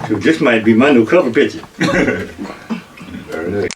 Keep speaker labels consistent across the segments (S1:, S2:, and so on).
S1: This might be my new cover picture.
S2: Very nice.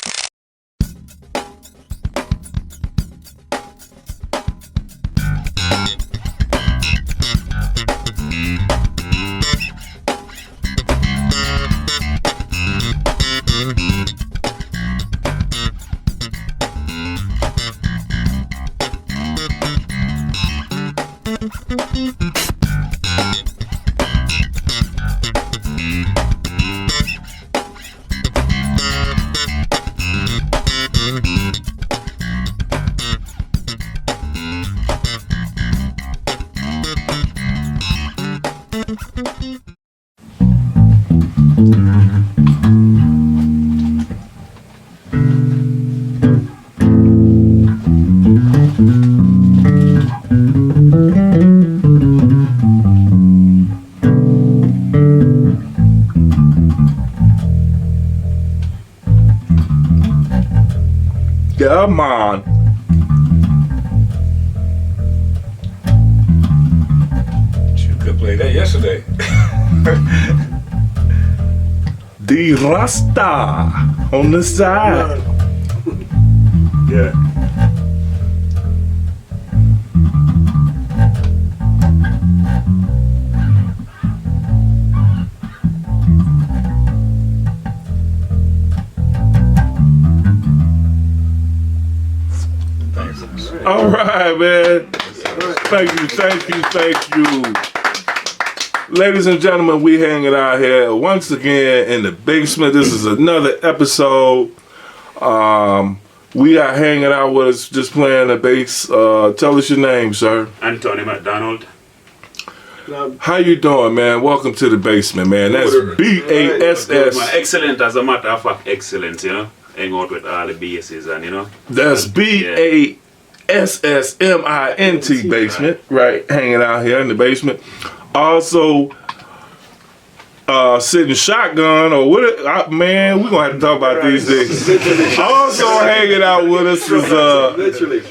S3: Come on.
S2: You could play that yesterday.
S3: D-Rasta on the side.
S2: Yeah.
S3: All right, man. Thank you. Ladies and gentlemen, we hanging out here once again in the basement. This is another episode. We are hanging out with us, just playing the bass. Tell us your name, sir.
S4: Anthony McDonald.
S3: How you doing, man? Welcome to the basement, man. That's BASS.
S4: Excellent, as a matter of fact, excellent, you know. Hang out with all the basses and, you know.
S3: That's BASSMINT basement, right? Hanging out here in the basement. Also, sitting shotgun or what? Man, we're gonna have to talk about these things. Also hanging out with us is
S5: literally.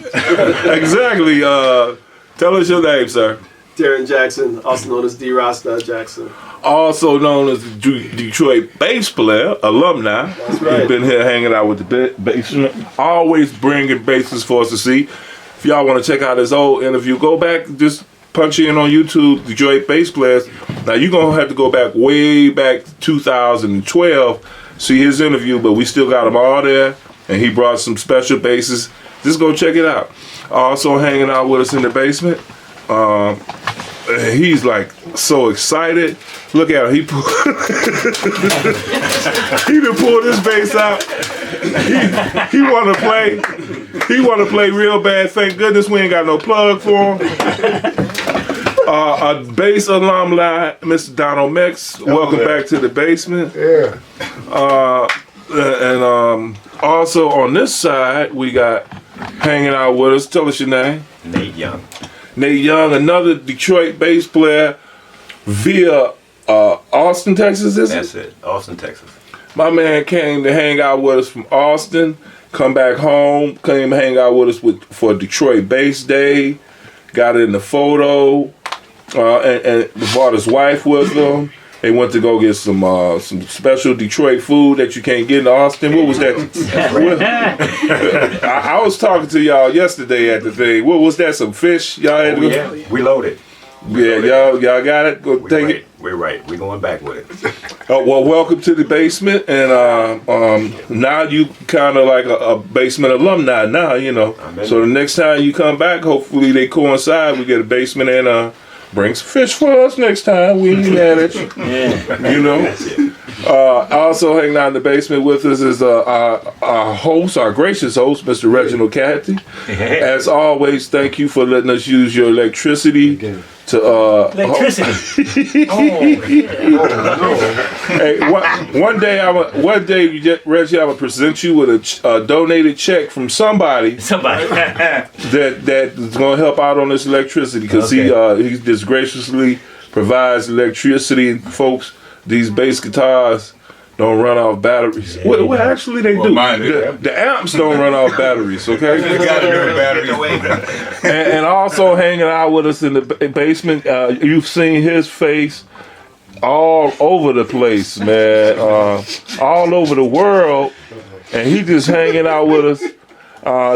S3: Exactly. Tell us your name, sir.
S5: Darren Jackson, also known as D-Rasta Jackson.
S3: Also known as the Detroit bass player, alumni.
S5: That's right.
S3: He's been here hanging out with the basement. Always bringing basses for us to see. If y'all want to check out his old interview, go back, just punch in on YouTube, Detroit bass players. Now you're going to have to go back way back to 2012, see his interview, but we still got them all there, and he brought some special basses. Just go check it out. Also hanging out with us in the basement. He's like so excited. Look at him. He done pulled his bass out. He want to play. He want to play real bad. Thank goodness we ain't got no plug for him. A bass alumni, Mr. Donald Mix. Welcome back to the basement.
S2: Yeah.
S3: And also on this side, we got hanging out with us. Tell us your name.
S6: Nate Young.
S3: Nate Young, another Detroit bass player via Austin, Texas, is it?
S6: That's it. Austin, Texas.
S3: My man came to hang out with us from Austin, come back home, came to hang out with us for Detroit Bass Day, got in the photo, and brought his wife with him. They went to go get some special Detroit food that you can't get in Austin. What was that? I was talking to y'all yesterday at the thing. What was that? Some fish y'all had to go?
S6: Yeah, we loaded.
S3: Yeah, y'all got it. Go take it.
S6: We're right. We're going back with it.
S3: Well, welcome to the basement, and now you kind of like a basement alumni now, you know. So the next time you come back, hopefully they coincide. We get a basement and bring some fish for us next time. We ain't mad at you. Yeah. You know. Also hanging out in the basement with us is our host, our gracious host, Mr. Reginald Canty. As always, thank you for letting us use your electricity to
S7: electricity.
S3: Hey, one day, Reggie, I will present you with a donated check from somebody. That's gonna help out on this electricity because he just graciously provides electricity, folks. These bass guitars don't run off batteries. Yeah, well, actually they do. The amps don't run off batteries, okay?
S2: You got to do batteries.
S3: And also hanging out with us in the basement, you've seen his face all over the place, man. All over the world, and he just hanging out with us.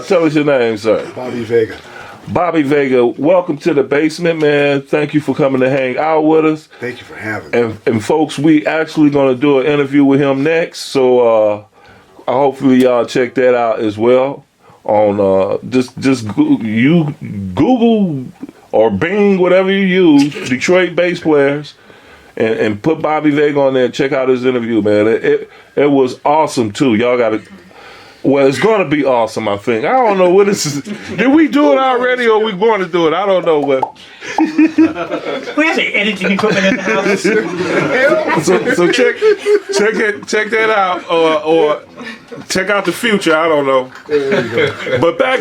S3: Tell us your name, sir.
S8: Bobby Vega.
S3: Bobby Vega, welcome to the basement, man. Thank you for coming to hang out with us.
S8: Thank you for having me.
S3: And folks, we actually gonna do an interview with him next, so hopefully y'all check that out as well. On you Google or Bing, whatever you use, Detroit bass players, and put Bobby Vega on there and check out his interview, man. It was awesome too. Y'all gotta. Well, it's going to be awesome, I think. I don't know what this is. Did we do it already or we going to do it? I don't know what.
S7: We have the editing equipment in the house.
S3: So check that out or check out the future. I don't know. But back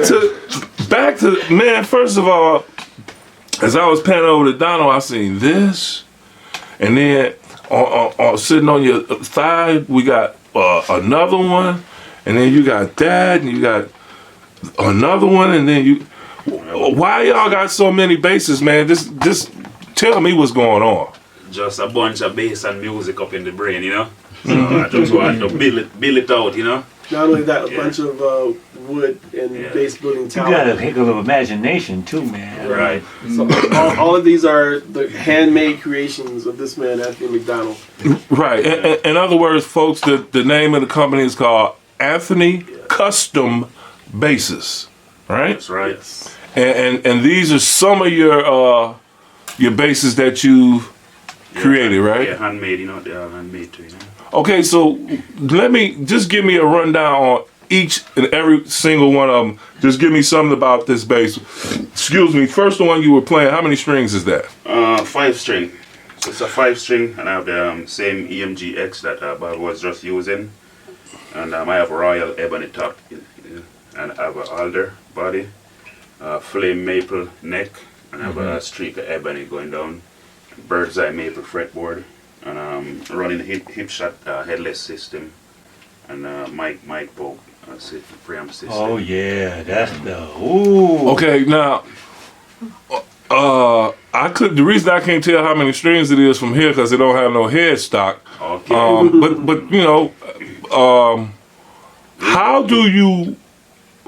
S3: to man, first of all, as I was panning over to Donald, I seen this. And then on sitting on your thigh, we got another one. And then you got that, and you got another one, and then you. Why y'all got so many basses, man? Just tell me what's going on.
S4: Just a bunch of bass and music up in the brain, you know. So I just want to build it out, you know.
S5: Not only that, a bunch of wood and bass building
S7: You
S5: talent.
S7: got a heck of an imagination too, man.
S4: Right.
S5: So all of these are the handmade creations of this man, Anthony McDonald.
S3: Right. In other words, folks, the name of the company is called Anthony Custom Basses, right?
S4: That's right.
S5: Yes.
S3: And these are some of your basses that you created, right?
S4: Yeah, handmade, you know, they are handmade too, you know.
S3: Okay, so give me a rundown on each and every single one of them. Just give me something about this bass. Excuse me, first the one you were playing, how many strings is that?
S4: 5 string. So it's a 5 string, and I have the same EMG X that Bob was just using. And I have a royal ebony top, and I have an alder body, flame maple neck, and I have a streak of ebony going down, bird's eye maple fretboard, and running a hip shot headless system, and mic poke preamp system.
S7: Oh yeah, that's the ooh.
S3: Okay, now the reason I can't tell how many strings it is from here because it don't have no headstock.
S4: Okay.
S3: But you know, how do you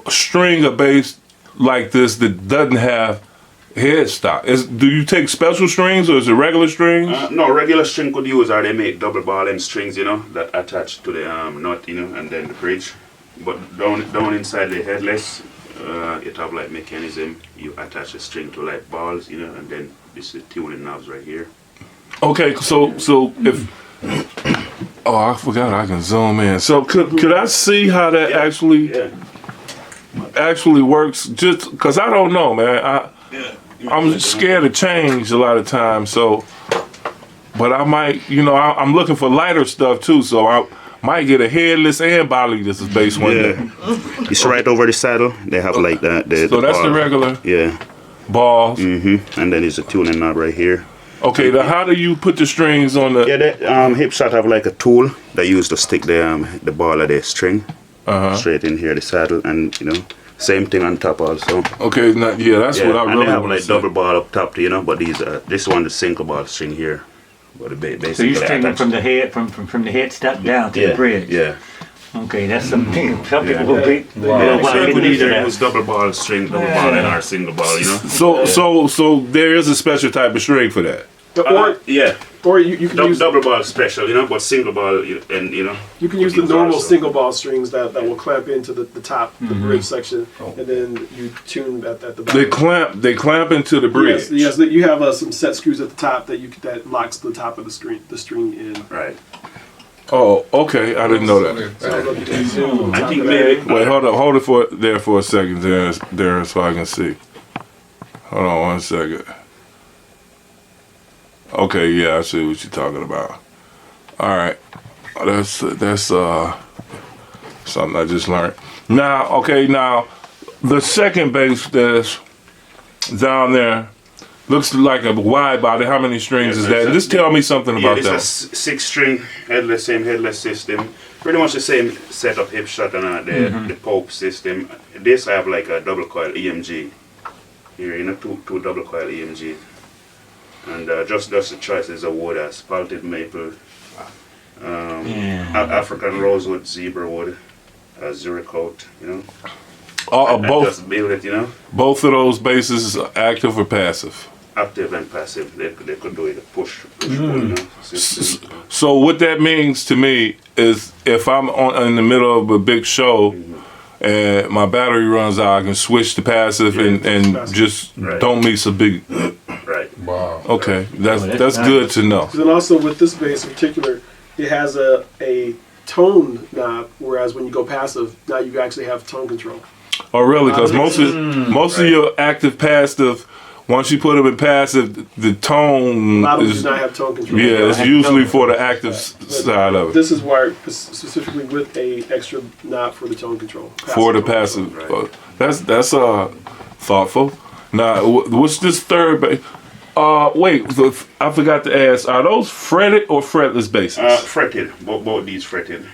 S3: string a bass like this that doesn't have headstock? Do you take special strings or is it regular strings?
S4: No, regular string could use, or they make double ball end strings, you know, that attach to the nut, you know, and then the bridge. But down inside the headless, it have like mechanism. You attach a string to like balls, you know, and then this is tuning knobs right here.
S3: Okay, so if I forgot I can zoom in. So could I see how that actually works? Just because I don't know, man. I'm scared of change a lot of times. So, but I might, you know, I'm looking for lighter stuff too. So I might get a headless and bodyless bass one day.
S4: It's right over the saddle. They have like that.
S3: So that's the regular balls.
S4: And then there's a tuning knob right here.
S3: Okay, now how do you put the strings on the?
S4: Yeah, the hip shot have like a tool that you use to stick the ball of the string straight in here, the saddle, and you know, same thing on top also.
S3: Okay, that's what I
S4: and
S3: really
S4: they have
S3: want to
S4: like
S3: see.
S4: double ball up top, you know, but this one the single ball string here. But basically
S7: So you string them from the head, from the headstock down to the bridge.
S4: Yeah.
S7: Okay, that's something. Some people will be.
S4: So you could either use double ball string, double ball, and our single ball, you know.
S3: So there is a special type of string for that.
S5: Or you can use
S4: double ball special, you know, but single ball, and you know.
S5: You can use the normal single ball strings that will clamp into the top, the bridge section, and then you tune at the bottom.
S3: They clamp into the bridge.
S5: Yes, you have some set screws at the top that locks the top of the string in.
S4: Right.
S3: Oh, okay. I didn't know that.
S5: So I don't know if you can zoom on
S4: I
S5: top
S4: think
S5: of
S4: maybe.
S5: that.
S3: Wait, hold it for a second there so I can see. Hold on 1 second. Okay, yeah, I see what you're talking about. All right, that's something I just learned. Now, the second bass that's down there looks like a wide body. How many strings is that? Just tell me something about
S4: this
S3: that.
S4: is a 6-string headless, same headless system. Pretty much the same setup, hip shot and the Pope system. This I have like a double coil EMG here, you know, two double coil EMG. And just the choices of wood: spalted maple, African rosewood, zebra wood, zurich oak. You know. And
S3: Both
S4: just build it. You know.
S3: both of those bases are active or passive.
S4: Active and passive. They could do it. Push pull. You know.
S3: So what that means to me is if I'm in the middle of a big show and my battery runs out, I can switch to passive and just
S4: Right.
S3: don't miss a big.
S4: Right.
S2: Wow.
S3: Okay, that's
S7: that's nice.
S3: good to know.
S5: Then also with this bass in particular, it has a tone knob, whereas when you go passive, now you actually have tone control.
S3: Oh, really? Because most of your active passive, once you put them in passive, the tone
S5: A lot of them do
S3: is
S5: not have tone control.
S3: yeah, it's usually for the active side of it.
S5: This is wired specifically with a extra knob for the tone control.
S3: For the
S5: tone
S3: passive,
S5: control.
S3: that's thoughtful. Now, what's this third bass? Wait, I forgot to ask. Are those fretted or fretless basses?
S4: Fretted. Both these fretted.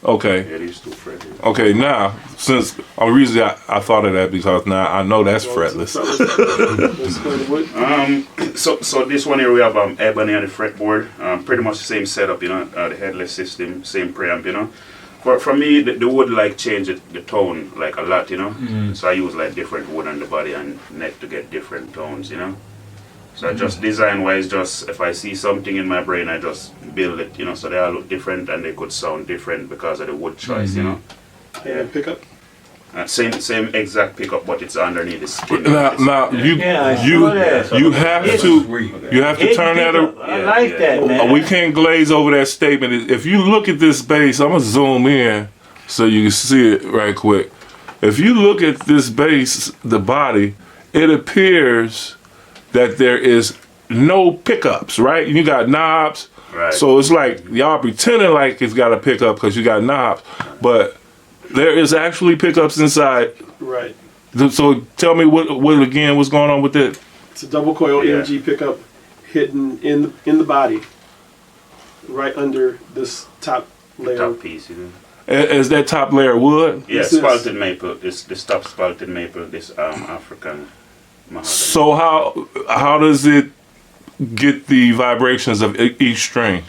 S3: Okay.
S4: Yeah, these two fretted.
S3: Okay, now, since the reason I thought of that because now I know that's fretless.
S4: So this one here we have ebony on the fretboard. Pretty much the same setup, you know, the headless system, same preamp, you know. For me, the wood like change the tone like a lot, you know. So I use like different wood on the body and neck to get different tones, you know. So I just design wise, just if I see something in my brain, I just build it, you know, so they all look different and they could sound different because of the wood choice, you know.
S5: And pickup.
S4: Same exact pickup, but it's underneath the skin.
S3: Now you have to turn that.
S7: I like that, man.
S3: We can't glaze over that statement. If you look at this bass, I'm gonna zoom in so you can see it right quick. If you look at this bass, the body, it appears that there is no pickups, right? You got knobs,
S4: Right.
S3: so it's like y'all pretending like it's got a pickup because you got knobs, but there is actually pickups inside.
S5: Right.
S3: So tell me what again? What's going on with that?
S5: It's a double coil
S4: Yeah.
S5: EMG pickup hidden in the body, right under this top layer.
S4: Top piece, you know.
S3: Is that top layer wood?
S4: Yeah,
S5: This is-
S4: spalted maple. This top spalted maple. This African mahogany.
S3: So how does it get the vibrations of each string?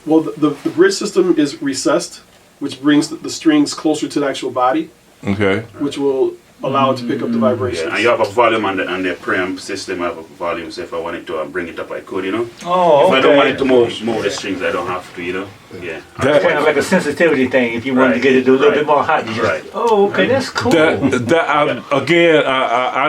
S5: Well, the bridge system is recessed, which brings the strings closer to the actual body,
S3: Okay.
S5: which will allow it to pick up the vibrations.
S4: Yeah, and you have a volume on the preamp system. I have a volume, so if I wanted to bring it up, I could, you know.
S7: Oh,
S4: If I don't want
S7: okay.
S4: it to move the strings, I don't have to, you know. Yeah.
S3: That-
S7: Kind of like a sensitivity thing. If you wanted to get it to do a little bit more hot, you just.
S4: Right.
S7: Oh, okay, that's cool.
S3: I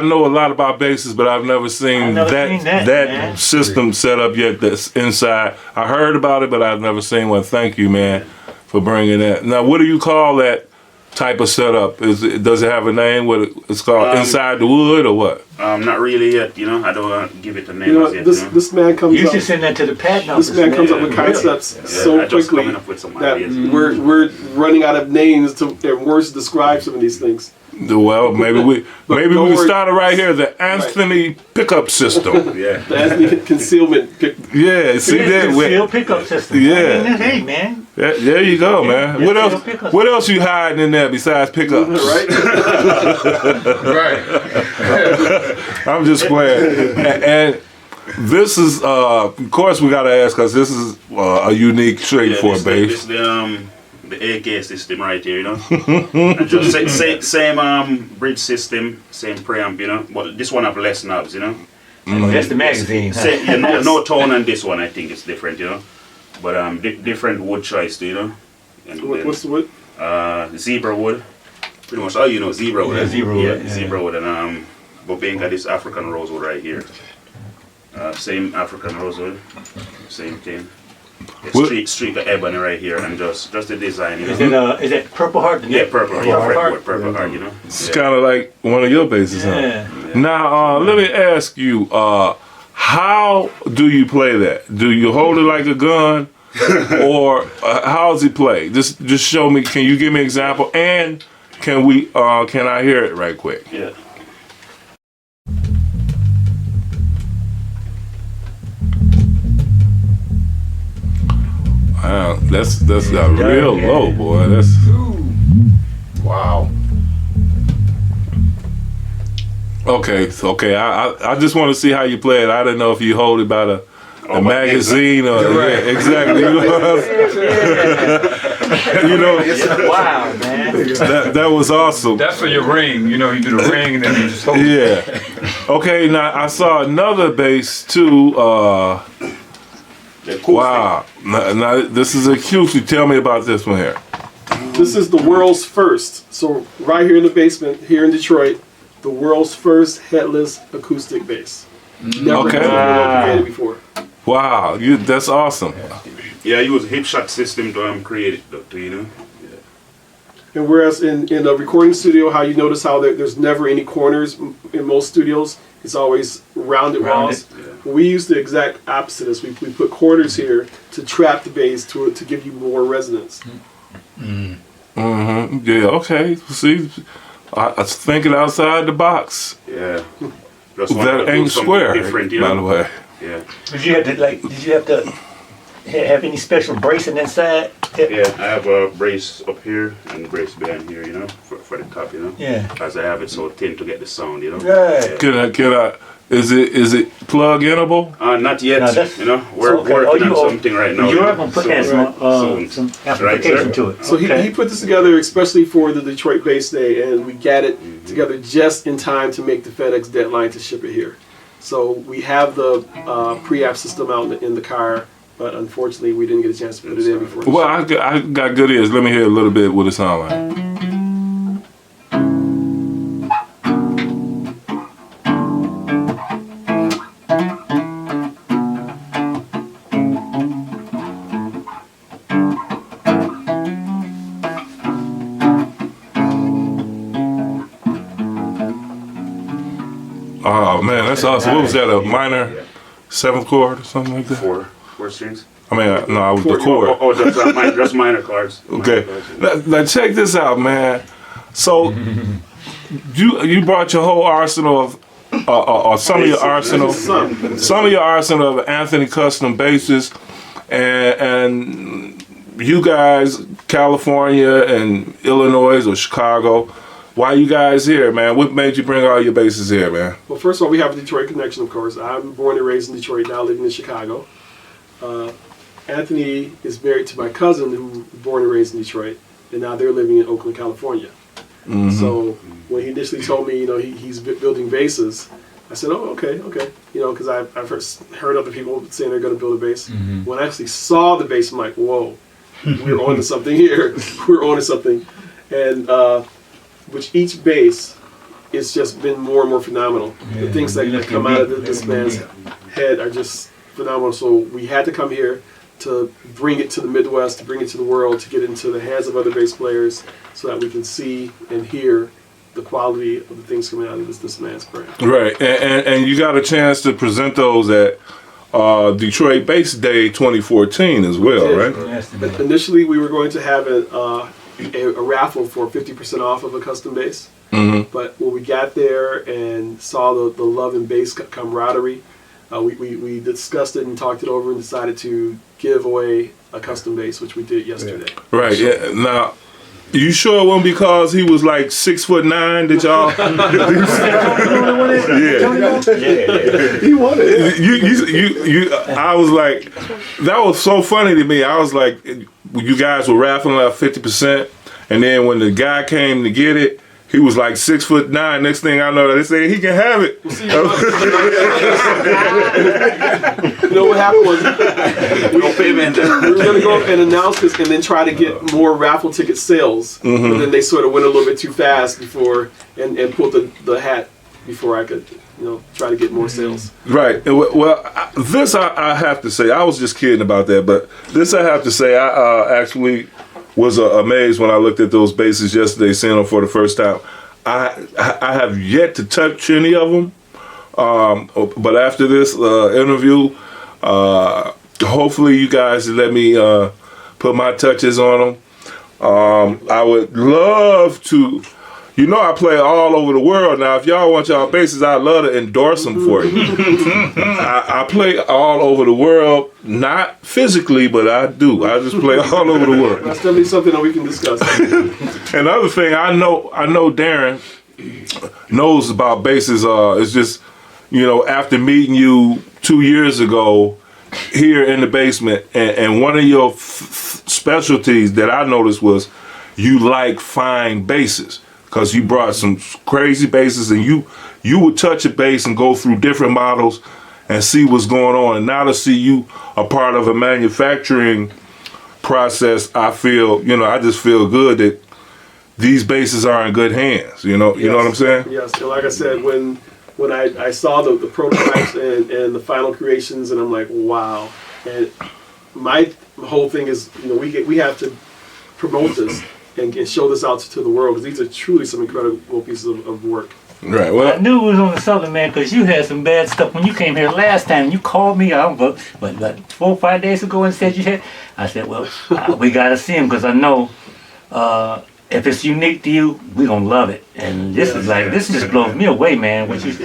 S3: know a lot about basses, but I've never seen
S7: I've never seen that, man.
S3: system set up yet. That's inside. I heard about it, but I've never seen one. Thank you, man, for bringing that. Now, what do you call that type of setup? Does it have a name? What it's called? Inside the wood or what?
S4: Not really yet, you know. I don't want to give it a name
S5: You know,
S4: as yet.
S5: this
S4: you know?
S5: this man comes
S7: You
S5: up.
S7: should send that to the patent office.
S5: This man comes up with
S4: Yeah,
S5: concepts
S4: Yeah,
S5: so
S4: I just
S5: quickly
S4: coming up with some
S5: that
S4: ideas.
S5: we're running out of names and words to describe some of these things.
S3: Well, maybe we
S5: don't worry.
S3: started right here. The Anthony pickup system.
S4: Yeah.
S5: The Anthony concealment pick.
S3: Yeah, see that?
S7: Seal pickup system.
S3: Yeah.
S7: I mean, hey, man.
S3: There you go, man.
S7: Yeah,
S3: What else?
S7: seal pickups.
S3: What else you hiding in there besides pickups?
S5: Right?
S2: Right.
S3: I'm just playing. And this is, of course, we gotta ask because this is a unique shape for a
S4: This
S3: bass.
S4: the AK system right here, you know. And just same bridge system, same preamp, you know. But this one have less knobs, you know.
S7: That's the magazine. Huh?
S4: No tone on this one. I think it's different, you know. But different wood choice, you know. And
S5: What's the wood?
S4: zebra wood. Pretty much all you know, zebra wood.
S7: Yeah, zebra wood, yeah.
S4: Zebra wood, and Bobenga, this African rosewood right here. Same African rosewood, same thing. It's streak of ebony right here, and just the design, you know.
S7: Is it Purple Heart?
S4: Yeah, purple heart,
S7: Heart?
S4: purple heart, you know.
S3: It's kind of like one of your basses, huh?
S7: Yeah.
S3: Now, let me ask you, how do you play that? Do you hold it like a gun, or how does he play? Just show me. Can you give me an example? And can I hear it right quick?
S4: Yeah.
S3: Wow, that's real low, boy. That's
S2: Wow.
S3: Okay, I just want to see how you play it. I didn't know if you hold it by the magazine or
S5: Right.
S3: yeah, exactly. You know,
S7: Wow, man.
S3: that was awesome.
S2: That's for your ring. You know, you do the ring and then you just hold it.
S3: Yeah. Okay, now I saw another bass too.
S4: The acoustic.
S3: Wow. Now this is acoustic. Tell me about this one here.
S5: This is the world's first. So right here in the basement, here in Detroit, the world's first headless acoustic bass. Never
S3: Okay.
S5: been created before.
S3: Wow, that's awesome.
S4: Yeah, I use a hip shot system to create it, Doctor, you know.
S5: And whereas in a recording studio, how you notice how there's never any corners in most studios, it's always rounded walls. We use the exact opposite. As we put corners here to trap the bass to give you more resonance.
S3: Mm-hmm. Yeah. Okay. See, I was thinking outside the box.
S4: Yeah. Just want
S3: That
S4: to do
S3: ain't
S4: something
S3: square,
S4: different, you
S3: by
S4: know?
S3: the way.
S4: Yeah.
S7: Did you have to have any special bracing inside?
S4: Yeah, I have a brace up here and brace behind here, you know, for the top, you know.
S7: Yeah.
S4: As I have it so thin to get the sound, you know.
S7: Right.
S3: Can I? Is it plug-inable?
S4: Not yet,
S7: No, that's-
S4: you know. We're
S7: okay.
S4: working
S7: you
S4: on something right now.
S7: You're
S4: you know.
S7: going to put
S4: Soon.
S7: some
S4: Right,
S7: amplification
S4: sir?
S7: to it.
S5: So
S7: Okay.
S5: he put this together especially for the Detroit Bass Day, and we got it together just in time to make the FedEx deadline to ship it here. So we have the pre-app system out in the car, but unfortunately we didn't get a chance to put it in before.
S3: Well, I got good ears. Let me hear a little bit what it sound like. Oh man, that's awesome. What was that? A minor seventh chord or something like that?
S4: Four strings.
S3: I mean, no, I was the chord.
S4: Oh, just minor chords.
S3: Okay.
S4: Minor chords,
S3: Now check this out, man. So you brought your whole arsenal of, or some of your arsenal, some of your arsenal of Anthony custom basses, and you guys, California and Illinois or Chicago. Why you guys here, man? What made you bring all your basses here, man?
S5: Well, first of all, we have a Detroit connection, of course. I'm born and raised in Detroit, now living in Chicago. Anthony is married to my cousin, who was born and raised in Detroit, and now they're living in Oakland, California. So when he initially told me, you know, he's building basses, I said, oh, okay, you know, because I've heard other people saying they're going to build a bass. When I actually saw the bass, I'm like, whoa, we're on to something here. We're on to something, and which each bass, it's just been more and more phenomenal. The things that come out of this man's head are just phenomenal. So we had to come here to bring it to the Midwest, to bring it to the world, to get it into the hands of other bass players so that we can see and hear the quality of the things coming out of this man's brain.
S3: Right, and you got a chance to present those at Detroit Bass Day 2014 as well, right?
S7: Yes,
S5: Initially, we were going to have a raffle for 50% off of a custom bass. But when we got there and saw the love and bass camaraderie, we discussed it and talked it over and decided to give away a custom bass, which we did yesterday.
S3: Right. Yeah. Now, you sure it wasn't because he was like 6'9"? Did y'all? Yeah.
S5: He wanted it.
S3: You. I was like, that was so funny to me. I was like, you guys were raffling out 50%, and then when the guy came to get it, he was like 6'9". Next thing I know, they said he can have it.
S5: You know what happened was we were going to go up and announce this and then try to get more raffle ticket sales. But then they sort of went a little bit too fast before and pulled the hat before I could, you know, try to get more sales.
S3: Right. Well, this I have to say, I was just kidding about that, but this I have to say, I actually was amazed when I looked at those basses yesterday, seeing them for the first time. I have yet to touch any of them, but after this interview, hopefully you guys let me put my touches on them. I would love to. You know I play all over the world. Now, if y'all want y'all basses, I'd love to endorse them for you. I play all over the world, not physically, but I do. I just play all over the world.
S5: That's definitely something that we can discuss.
S3: Another thing, I know Darren, knows about basses, it's just, you know, after meeting you 2 years ago here in the basement, and one of your specialties that I noticed was you like fine basses, because you brought some crazy basses, and you would touch a bass and go through different models and see what's going on. And now to see you a part of a manufacturing process, I feel, you know, I just feel good that these basses are in good hands. You know what I'm saying?
S5: Yes, and like I said, when I saw the prototypes and the final creations, and I'm like, wow. And my whole thing is, you know, we have to promote this and show this out to the world, because these are truly some incredible pieces of work.
S3: Right. Well,
S7: I knew it was on the Southern, man, because you had some bad stuff when you came here last time. You called me, I don't know, but 4 or 5 days ago and said you had. I said, well, we got to see him, because I know if it's unique to you, we're going to love it. And this is like, this just blows me away, man. What you,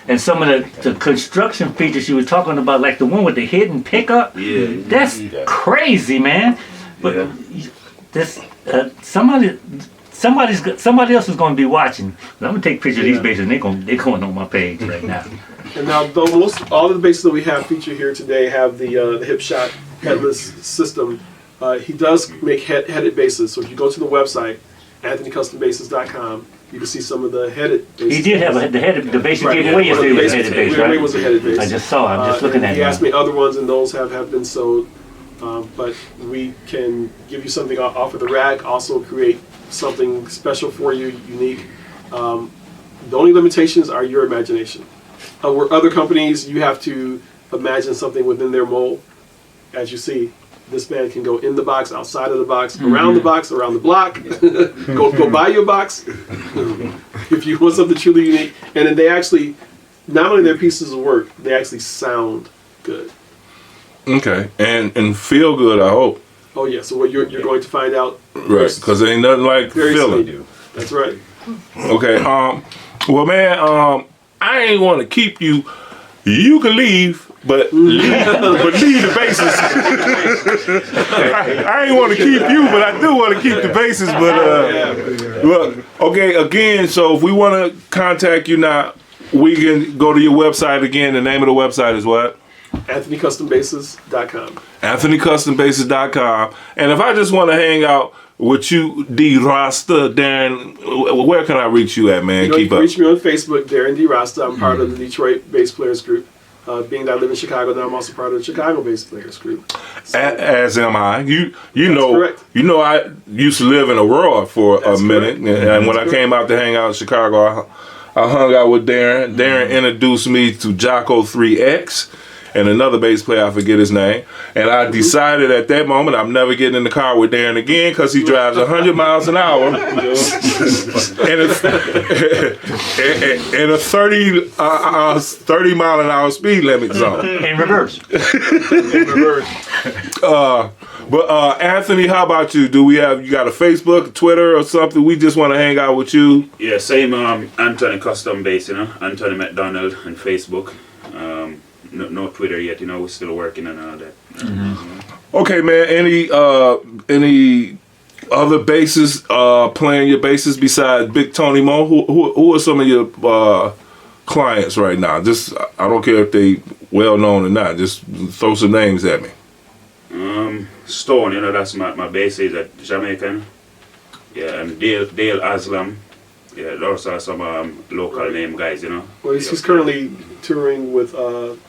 S7: and some of the construction features you were talking about, like the one with the hidden pickup, that's crazy, man. But this, somebody else is going to be watching. I'm going to take pictures of these basses, and they're going on my page right now.
S5: And now, all of the basses that we have featured here today have the hip shot headless system. He does make headed basses, so if you go to the website, AnthonyCustomBasses.com, you can see some of the headed basses.
S7: He did have the bass you gave away yesterday was a headed bass, right?
S5: Was a headed bass.
S7: I just saw it. I'm just looking at it.
S5: He asked me other ones, and those have been sold. But we can give you something off of the rack, also create something special for you, unique. The only limitations are your imagination. Where other companies, you have to imagine something within their mold. As you see, this man can go in the box, outside of the box, around the box, around the block. go buy your box if you want something truly unique. And then they actually, not only their pieces of work, they actually sound good.
S3: okay, and feel good, I hope.
S5: Oh yeah, so what you're going to find out.
S3: Right, because there ain't nothing like
S5: Very
S3: feeling.
S5: soon. That's right.
S3: Okay, well, man, I ain't want to keep you. You can leave, but leave the bases. I ain't want to keep you, but I do want to keep the bases. But look, okay, again, so if we want to contact you now, we can go to your website again. The name of the website is what?
S5: AnthonyCustomBasses.com.
S3: AnthonyCustomBasses.com. And if I just want to hang out with you, D-Rasta, Darren, where can I reach you at, man?
S5: You
S3: Keep
S5: can
S3: up.
S5: reach me on Facebook, Darren D-Rasta. I'm part of the Detroit Bass Players Group. Being that I live in Chicago now, I'm also part of the Chicago Bass Players Group. So,
S3: As am I. You know,
S5: correct.
S3: you know, I used to live in Aurora for
S5: That's
S3: a minute,
S5: correct.
S3: and when I came out to hang out in Chicago, I hung out with Darren. Darren introduced me to Jocko 3X and another bass player, I forget his name. And I decided at that moment I'm never getting in the car with Darren again, because he drives 100 miles an hour and a 30 mile an hour speed limit zone.
S7: In reverse.
S3: But Anthony, how about you? You got a Facebook, Twitter, or something? We just want to hang out with you.
S4: Yeah, same Anthony Custom Bass, you know, Anthony McDonald on Facebook. No Twitter yet, you know, we're still working on all that.
S3: Okay, man. Any other basses playing your basses besides Big Tony Mo? Who are some of your clients right now? Just, I don't care if they well known or not. Just throw some names at me.
S4: Stone, you know, that's my bass is a Jamaican. Yeah, and Dale Aslam. Yeah, those are some local name guys, you know.
S5: Well, he's currently touring with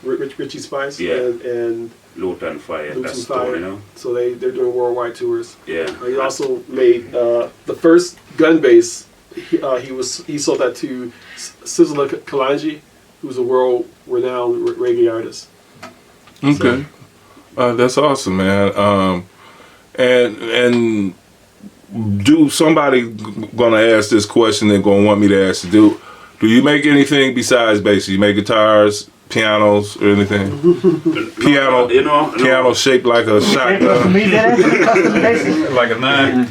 S5: Richie Spice and
S4: Luton Fire,
S5: Luton
S4: that's
S5: Fire.
S4: Stone, you know.
S5: So they're doing worldwide tours.
S4: Yeah.
S5: He also made the first gun bass. He sold that to Sizzla Kalonji, who's a world-renowned reggae artist.
S3: Okay, that's awesome, man. And do somebody gonna ask this question? They're gonna want me to ask you. Do you make anything besides bass? You make guitars, pianos, or anything? Piano,
S4: you know,
S3: piano shaped like a shotgun.
S2: Like a 9.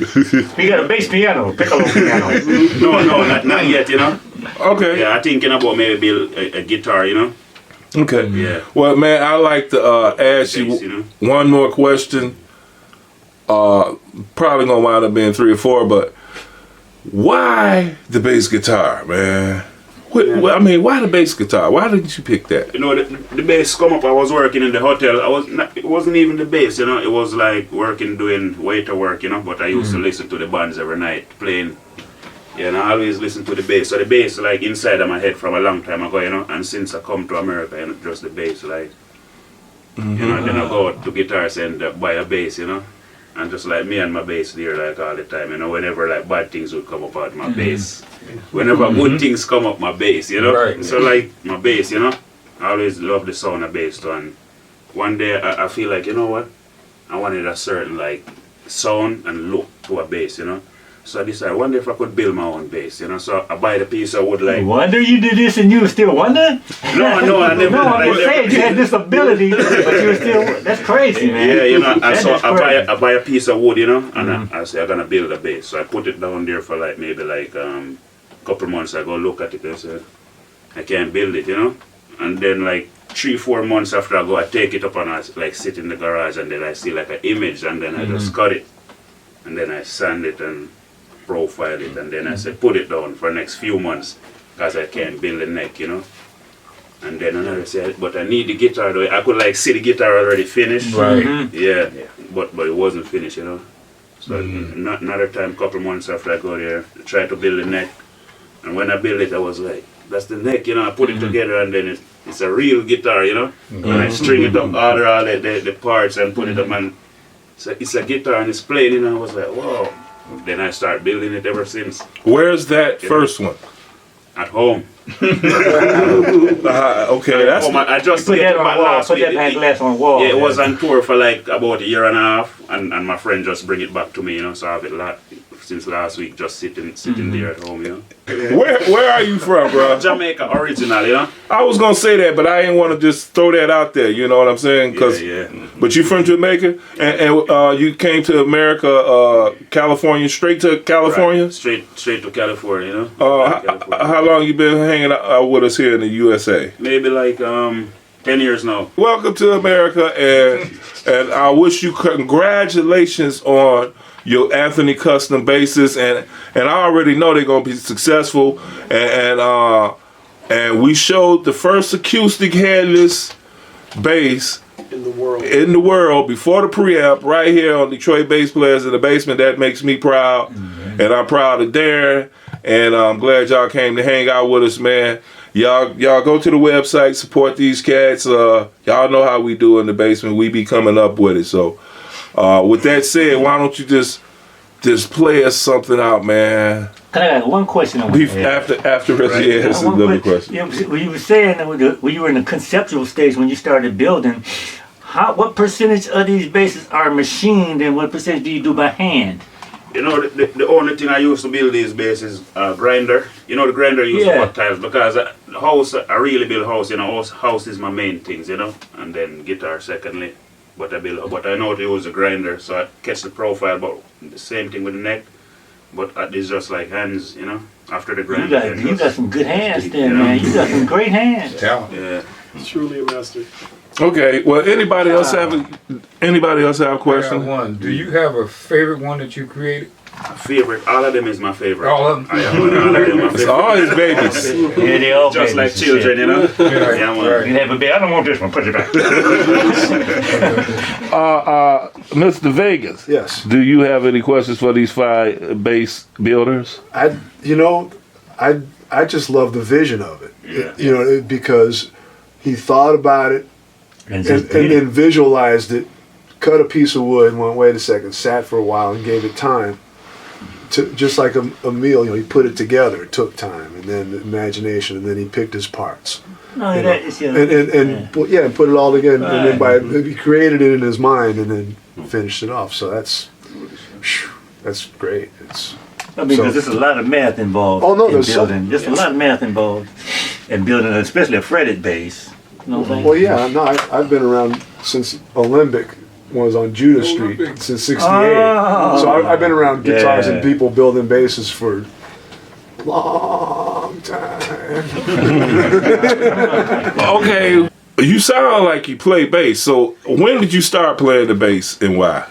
S7: We got a bass piano, piccolo piano.
S4: No, not yet, you know.
S3: Okay.
S4: Yeah, I'm thinking about maybe build a guitar, you know.
S3: Okay.
S4: Yeah.
S3: Well, man, I'd like to ask
S4: Bass,
S3: you one more question. Probably gonna wind up being 3 or 4, but Why the bass guitar, man? I mean, why the bass guitar? Why didn't you pick that?
S4: You know, the bass come up. I was working in the hotel. It wasn't even the bass, you know. It was like working, doing waiter work, you know. But I used to listen to the bands every night playing. Yeah, and I always listen to the bass. So the bass, like inside of my head from a long time ago, you know. And since I come to America, you know, just the bass, like, you know. Then I go out to Guitar Center, buy a bass, you know. And just like me and my bass there, like all the time, you know. Whenever like bad things would come up out my bass. Whenever good things come up my bass, you know.
S2: Right.
S4: So like my bass, you know. I always love the sound of bass too. And one day I feel like, you know what? I wanted a certain like sound and look to a bass, you know. So I decided, I wonder if I could build my own bass, you know. So I buy the piece of wood like.
S7: Wonder you did this and you were still wondering?
S4: No, I never.
S7: No, I'm just saying you had this ability, but you were still. That's crazy, man.
S4: Yeah, you know. And
S7: That
S4: so
S7: is
S4: I buy a piece of wood, you know, and I say I'm gonna build a bass. So I put it down there for like maybe like couple months. I go look at it and say I can't build it, you know. And then like 3-4 months after I go, I take it up and I like sit in the garage and then I see like an image and then I just cut it and then I sand it and profile it and then I say put it down for the next few months because I can't build the neck, you know. And then another say, but I need the guitar though. I could like see the guitar already finished.
S2: Right.
S4: Yeah. But it wasn't finished, you know. So another time, couple months after I go there, I try to build the neck. And when I built it, I was like, that's the neck, you know. I put it together and then it's a real guitar, you know. And I string it up, order all the parts and put it up and so it's a guitar and it's playing, you know. I was like, wow. Then I start building it ever since.
S3: Where's that first one?
S4: At home.
S3: Okay, that's.
S4: I just
S7: Put
S4: get
S7: that
S4: it
S7: on
S4: back
S7: the wall.
S4: last
S7: Put
S4: week.
S7: that back glass on the wall.
S4: Yeah, it was on tour for like about a year and a half, and my friend just bring it back to me, you know. So I have it since last week, just sitting there at home, you know.
S3: Where are you from, bro?
S4: Jamaica original, you know.
S3: I was gonna say that, but I didn't want to just throw that out there. You know what I'm saying?
S4: Yeah.
S3: But you from Jamaica, and you came to America, California, straight to California.
S4: Right. Straight to California, you know. California.
S3: How long you been hanging out with us here in the USA?
S4: Maybe like 10 years now.
S3: Welcome to America, and I wish you congratulations on your Anthony custom basses, and I already know they're gonna be successful, and we showed the first acoustic headless bass
S5: In the world.
S3: in the world before the preamp right here on Detroit Bass Players in the Basement. That makes me proud, and I'm proud of Darren, and I'm glad y'all came to hang out with us, man. Y'all go to the website, support these cats. Y'all know how we do in the basement. We be coming up with it. So with that said, why don't you just play us something out, man?
S7: Can I ask one question?
S3: After Reggie asks another question.
S7: Yeah, when you were saying that when you were in the conceptual stage when you started building, what percentage of these basses are machined and what percentage do you do by hand?
S4: You know, the only thing I used to build these basses grinder. You know, the grinder used to cut tiles because I really build house. You know, house is my main things. You know, and then guitar secondly. But I know to use a grinder, so I catch the profile. But the same thing with the neck. But it's just like hands, you know. After the grinder,
S7: You got some good hands there,
S4: you know?
S7: man. You got some great hands.
S2: Talent.
S4: Yeah.
S5: Truly a master.
S3: Okay. Well, anybody else have a
S2: I
S3: question?
S2: got one. Do you have a favorite one that you created?
S4: Favorite, all of them is my favorite.
S2: All of them?
S4: I am all of them my
S3: It's
S4: favorite.
S3: all his babies.
S7: Yeah, they all
S4: Just like
S7: babies and
S4: children,
S7: shit.
S4: you know.
S2: Yeah,
S4: Yeah, man.
S2: right.
S7: You have a bit. I don't want this one. Put it back.
S3: Mr. Vegas.
S8: Yes.
S3: Do you have any questions for these 5 bass builders?
S8: I just love the vision of it.
S4: Yeah.
S8: Because he thought about it
S7: And
S8: and then visualized it, cut a piece of wood and went, wait a second, sat for a while and gave it time. To, just like a meal, he put it together. It took time, and then the imagination, and then he picked his parts.
S7: no,
S8: You
S7: that
S8: know,
S7: is,
S8: and put it all together, and then he created it in his mind, and then finished it off. So that's great.
S7: I mean, because there's a lot of math involved
S8: Oh, no,
S7: in
S8: there's
S7: building. There's a lot of math involved in building, especially a fretted bass. You know what I'm saying?
S8: Well, yeah, no, I've been around since Olympic was on Judah Street since '68.
S7: Oh.
S8: So I've been around guitars
S7: Yeah.
S8: and people building basses for a long time.
S3: Okay. You sound like you play bass. So when did you start playing the bass and why?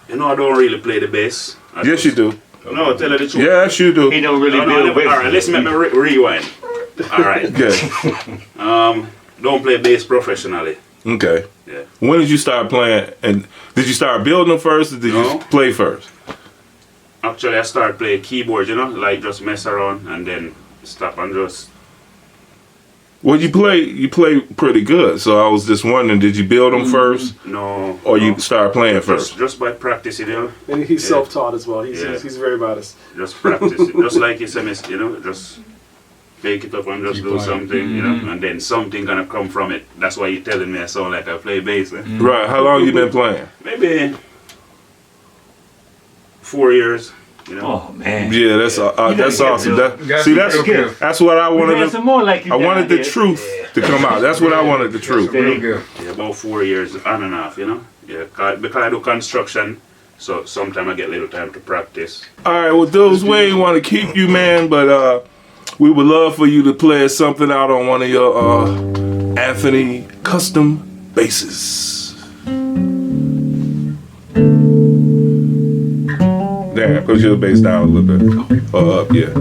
S4: You know, I don't really play the bass.
S3: Yes, you do.
S4: No, tell her the truth.
S3: Yes, you do.
S7: He don't really
S4: No,
S7: build
S4: all
S7: basses.
S4: right, let's make me rewind. All right.
S3: Okay.
S4: Don't play bass professionally.
S3: Okay.
S4: Yeah.
S3: When did you start playing? And did you start building them first, or did
S4: No.
S3: you play first?
S4: Actually, I started playing keyboard, you know, like just mess around and then stop and just.
S3: Well, you play pretty good. So I was just wondering, did you build them first,
S4: No.
S3: or
S4: no.
S3: you start playing first?
S4: Just by practicing, you know.
S5: And he's
S4: Yeah.
S5: self-taught as well. He's
S4: Yeah.
S5: he's very modest.
S4: Just practice it. Just like you said, you know, just make it up and just
S2: Keep
S4: do
S2: playing.
S4: something, you know, and then something gonna come from it. That's why you're telling me I sound like I play bass. Eh?
S3: Right. How long you been playing?
S4: Maybe 4 years, you know.
S7: Oh man.
S3: Yeah, that's awesome.
S2: Got
S3: See,
S2: some real gift.
S3: that's what I
S7: We
S3: wanted.
S7: had some more like you
S3: I wanted
S7: down
S3: the
S7: here.
S3: truth to come out. That's what I wanted. The truth.
S2: Real gift.
S4: Yeah, about 4 years on and off, you know. Yeah, because I do construction, so sometimes I get little time to practice.
S3: All right. Well, Dubs, we ain't want to keep you, man, but we would love for you to play us something out on one of your Anthony custom basses. Damn, push your bass down a little bit. Up, yeah.